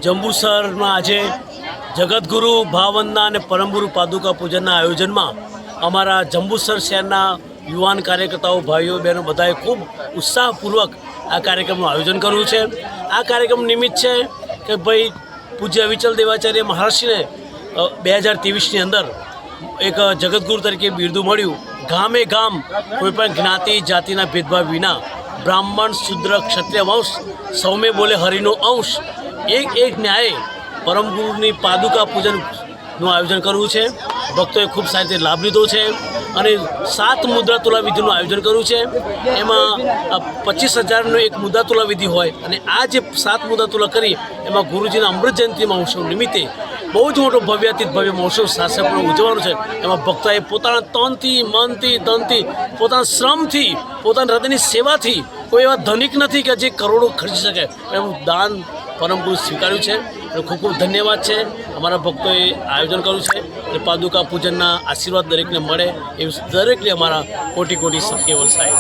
જંબુસરમાં આજે જગતગુરુ ભાવવંદના અને પરમગુરુ પાદુકા પૂજનના આયોજનમાં અમારા જંબુસર શહેરના યુવાન કાર્યકર્તાઓ ભાઈઓ બહેનો બધાએ ખૂબ ઉત્સાહપૂર્વક આ કાર્યક્રમનું આયોજન કર્યું છે। આ કાર્યક્રમ નિમિત્ત છે કે ભાઈ પૂજ્ય અવિચલ દેવાચાર્ય મહર્ષિને 2023ની અંદર એક જગતગુરુ તરીકે બિરદું મળ્યું। ગામે ગામ કોઈપણ જ્ઞાતિ જાતિના ભેદભાવ વિના બ્રાહ્મણ શુદ્ર ક્ષત્રિય વંશ સૌમે બોલે હરિનો અંશ એક ન્યાયે પરમગુરુની પાદુકા પૂજનનું આયોજન કરવું છે। ભક્તોએ ખૂબ સારી રીતે લાભ લીધો છે અને 7 મુદ્રા તુલા વિધિનું આયોજન કર્યું છે। એમાં 25,000નો એક મુદ્રા તુલા વિધિ હોય અને આ જે 7 મુદ્રા તુલા કરી એમાં ગુરુજીના અમૃત જયંતિ મહોત્સવ નિમિત્તે બહુ જ મોટો ભવ્યાતીત ભવ્ય મહોત્સવ શાસ્ત્રપૂર્ણ ઉજવવાનો છે। એમાં ભક્તોએ પોતાના તનથી મનથી ધનથી પોતાના શ્રમથી પોતાના હૃદયની સેવાથી કોઈ એવા ધનિક નથી કે જે કરોડો ખર્ચી શકે એવું દાન પરમગુરુ સ્વીકાર્યું છે। ખૂબ ખૂબ ધન્યવાદ છે અમારા ભક્તોએ આયોજન કર્યું છે અને પાદુકા પૂજનના આશીર્વાદ દરેકને મળે એવું દરેકને અમારા કોટી કોટી સત્કેવલ સાહેબ।